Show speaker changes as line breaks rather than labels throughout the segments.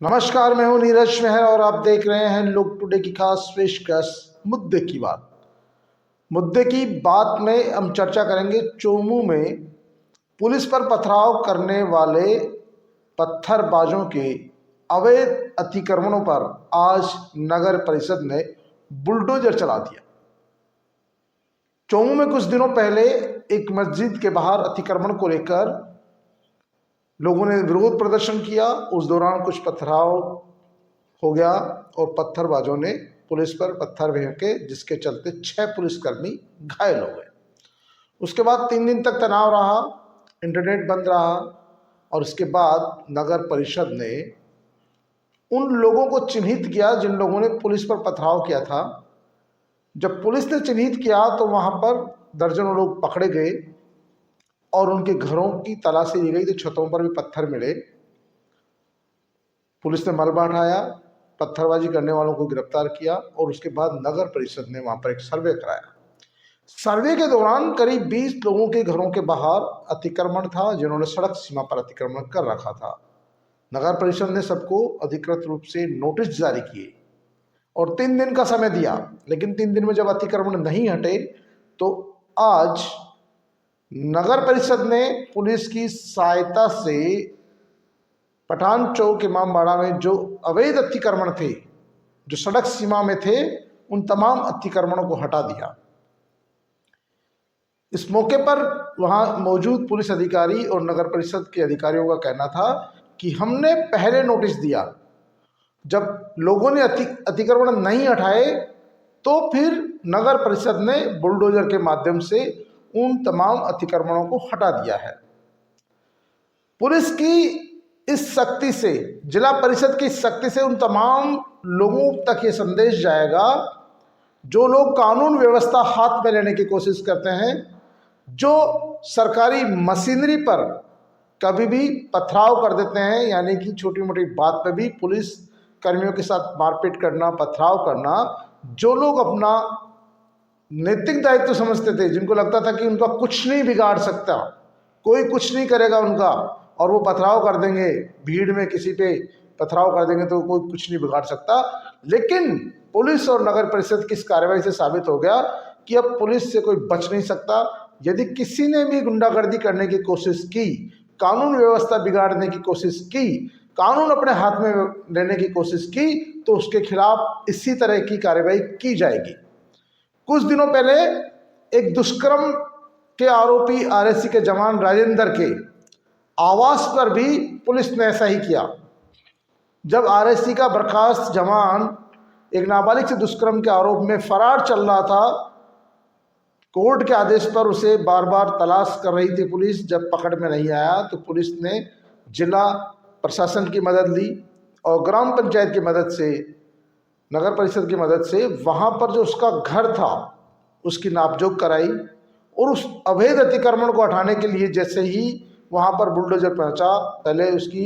नमस्कार, मैं हूं नीरज मेहर और आप देख रहे हैं लोग टुडे की खास पेशकश मुद्दे की बात। मुद्दे की बात में हम चर्चा करेंगे चोमू में पुलिस पर पथराव करने वाले पत्थरबाजों के अवैध अतिक्रमणों पर आज नगर परिषद ने बुलडोजर चला दिया। चोमू में कुछ दिनों पहले एक मस्जिद के बाहर अतिक्रमण को लेकर लोगों ने विरोध प्रदर्शन किया। उस दौरान कुछ पथराव हो गया और पत्थरबाजों ने पुलिस पर पत्थर फेंके, जिसके चलते 6 पुलिसकर्मी घायल हो गए। उसके बाद 3 दिन तक तनाव रहा, इंटरनेट बंद रहा और उसके बाद नगर परिषद ने उन लोगों को चिन्हित किया जिन लोगों ने पुलिस पर पथराव किया था। जब पुलिस ने चिन्हित किया तो वहां पर दर्जनों लोग पकड़े गए और उनके घरों की तलाशी ली गई तो छतों पर भी पत्थर मिले। पुलिस ने मलबा हटाया, पत्थरबाजी करने वालों को गिरफ्तार किया और उसके बाद नगर परिषद ने वहां पर एक सर्वे कराया। सर्वे के दौरान करीब 20 लोगों के घरों के बाहर अतिक्रमण था जिन्होंने सड़क सीमा पर अतिक्रमण कर रखा था। नगर परिषद ने सबको अधिकृत रूप से नोटिस जारी किए और 3 दिन का समय दिया, लेकिन 3 दिन में जब अतिक्रमण नहीं हटे तो आज नगर परिषद ने पुलिस की सहायता से पठान चौक इमामबाड़ा में जो अवैध अतिक्रमण थे, जो सड़क सीमा में थे, उन तमाम अतिक्रमणों को हटा दिया। इस मौके पर वहां मौजूद पुलिस अधिकारी और नगर परिषद के अधिकारियों का कहना था कि हमने पहले नोटिस दिया, जब लोगों ने अतिक्रमण नहीं हटाए तो फिर नगर परिषद ने बुलडोजर के माध्यम से उन तमाम अतिक्रमणों को हटा दिया है। पुलिस की इस शक्ति से, जिला परिषद की शक्ति से उन तमाम लोगों तक ये संदेश जाएगा जो लोग कानून व्यवस्था हाथ में लेने की कोशिश करते हैं, जो सरकारी मशीनरी पर कभी भी पथराव कर देते हैं, यानी कि छोटी मोटी बात पर भी पुलिस कर्मियों के साथ मारपीट करना, पथराव करना। जो लोग अपना नैतिक दायित्व समझते थे, जिनको लगता था कि उनका कुछ नहीं बिगाड़ सकता, कोई कुछ नहीं करेगा उनका, और वो पथराव कर देंगे, भीड़ में किसी पे पथराव कर देंगे तो कोई कुछ नहीं बिगाड़ सकता। लेकिन पुलिस और नगर परिषद की इस कार्रवाई से साबित हो गया कि अब पुलिस से कोई बच नहीं सकता। यदि किसी ने भी गुंडागर्दी करने की कोशिश की, कानून व्यवस्था बिगाड़ने की कोशिश की, कानून अपने हाथ में लेने की कोशिश की, तो उसके खिलाफ इसी तरह की कार्रवाई की जाएगी। कुछ दिनों पहले एक दुष्कर्म के आरोपी आरएससी के जवान राजेंद्र के आवास पर भी पुलिस ने ऐसा ही किया। जब आरएससी का बर्खास्त जवान एक नाबालिग से दुष्कर्म के आरोप में फरार चल रहा था, कोर्ट के आदेश पर उसे बार बार तलाश कर रही थी पुलिस। जब पकड़ में नहीं आया तो पुलिस ने जिला प्रशासन की मदद ली और ग्राम पंचायत की मदद से, नगर परिषद की मदद से वहाँ पर जो उसका घर था उसकी नापजोख कराई और उस अवैध अतिक्रमण को हटाने के लिए जैसे ही वहाँ पर बुलडोजर पहुँचा, पहले उसकी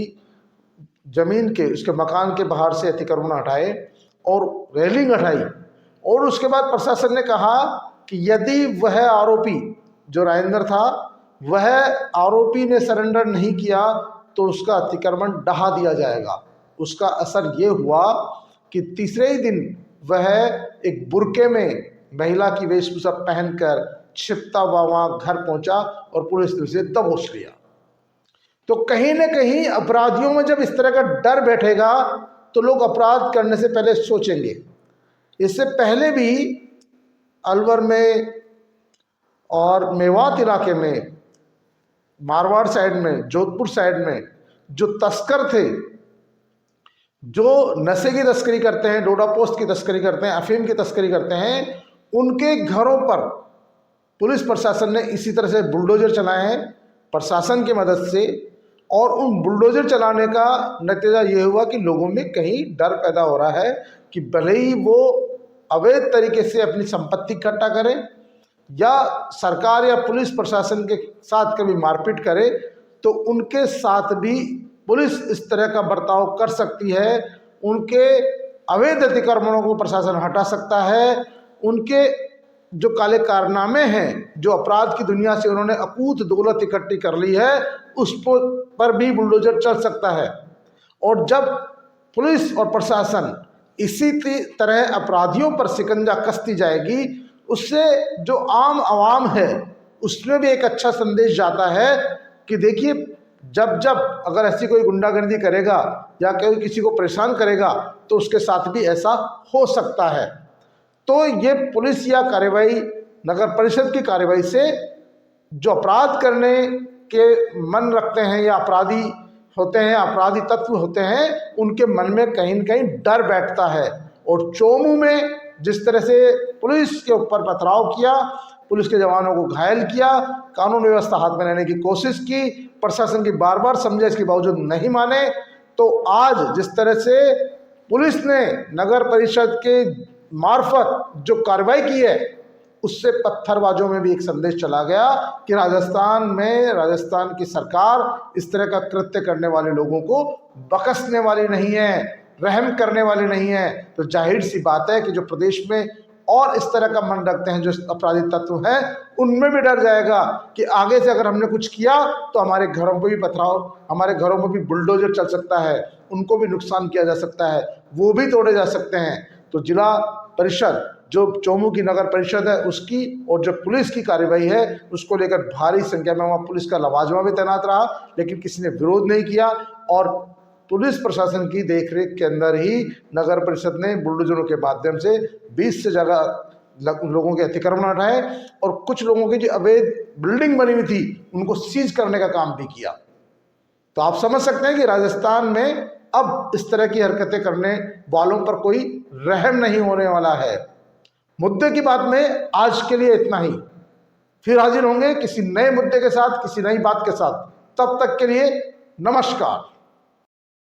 ज़मीन के, उसके मकान के बाहर से अतिक्रमण हटाए और रेलिंग हटाई और उसके बाद प्रशासन ने कहा कि यदि वह आरोपी जो राजेंद्र था, वह आरोपी ने सरेंडर नहीं किया तो उसका अतिक्रमण ढहा दिया जाएगा। उसका असर ये हुआ कि तीसरे ही दिन वह एक बुर्के में महिला की वेशभूषा पहनकर छिपता हुआ वहाँ घर पहुँचा और पुलिस ने उसे दबोच लिया। तो कहीं ना कहीं अपराधियों में जब इस तरह का डर बैठेगा तो लोग अपराध करने से पहले सोचेंगे। इससे पहले भी अलवर में और मेवात इलाके में, मारवाड़ साइड में, जोधपुर साइड में जो तस्कर थे, जो नशे की तस्करी करते हैं, डोडा पोस्ट की तस्करी करते हैं, अफीम की तस्करी करते हैं, उनके घरों पर पुलिस प्रशासन ने इसी तरह से बुलडोजर चलाए हैं प्रशासन की मदद से। और उन बुलडोजर चलाने का नतीजा ये हुआ कि लोगों में कहीं डर पैदा हो रहा है कि भले ही वो अवैध तरीके से अपनी संपत्ति इकट्ठा करें या सरकार या पुलिस प्रशासन के साथ कभी मारपीट करे तो उनके साथ भी पुलिस इस तरह का बर्ताव कर सकती है। उनके अवैध अतिक्रमणों को प्रशासन हटा सकता है। उनके जो काले कारनामे हैं, जो अपराध की दुनिया से उन्होंने अकूत दौलत इकट्ठी कर ली है, उस पर भी बुलडोजर चल सकता है। और जब पुलिस और प्रशासन इसी तरह अपराधियों पर शिकंजा कसती जाएगी, उससे जो आम आवाम है उसमें भी एक अच्छा संदेश जाता है कि देखिए, जब जब अगर ऐसी कोई गुंडागर्दी करेगा या कोई किसी को परेशान करेगा तो उसके साथ भी ऐसा हो सकता है। तो ये पुलिस या कार्रवाई, नगर परिषद की कार्रवाई से जो अपराध करने के मन रखते हैं या अपराधी होते हैं, अपराधी तत्व होते हैं, उनके मन में कहीं न कहीं डर बैठता है। और चोमू में जिस तरह से पुलिस के ऊपर पथराव किया, पुलिस के जवानों को घायल किया, कानून व्यवस्था हाथ में लेने की कोशिश की, प्रशासन की बार बार समझाइश के बावजूद नहीं माने, तो आज जिस तरह से पुलिस ने नगर परिषद के मार्फत जो कार्रवाई की है, उससे पत्थरबाजों में भी एक संदेश चला गया कि राजस्थान की सरकार इस तरह का कृत्य करने वाले लोगों को बख्शने वाली नहीं है, रहम करने वाली नहीं है। तो जाहिर सी बात है कि जो प्रदेश में और इस तरह का मन रखते हैं, जो अपराधी तत्व हैं, उनमें भी डर जाएगा कि आगे से अगर हमने कुछ किया तो हमारे घरों पर भी पथराव, हमारे घरों पर भी बुलडोजर चल सकता है, उनको भी नुकसान किया जा सकता है, वो भी तोड़े जा सकते हैं। तो जिला परिषद, जो चोमू की नगर परिषद है उसकी, और जो पुलिस की कार्रवाई है उसको लेकर भारी संख्या में वहाँ पुलिस का लवाजमा भी तैनात रहा, लेकिन किसी ने विरोध नहीं किया। और पुलिस प्रशासन की देखरेख के अंदर ही नगर परिषद ने बुलडोजरों के माध्यम से 20 से ज़्यादा लोगों के अतिक्रमण हटाए और कुछ लोगों की जो अवैध बिल्डिंग बनी हुई थी उनको सीज करने का काम भी किया। तो आप समझ सकते हैं कि राजस्थान में अब इस तरह की हरकतें करने वालों पर कोई रहम नहीं होने वाला है। मुद्दे की बात में आज के लिए इतना ही। फिर हाजिर होंगे किसी नए मुद्दे के साथ, किसी नई बात के साथ। तब तक के लिए नमस्कार।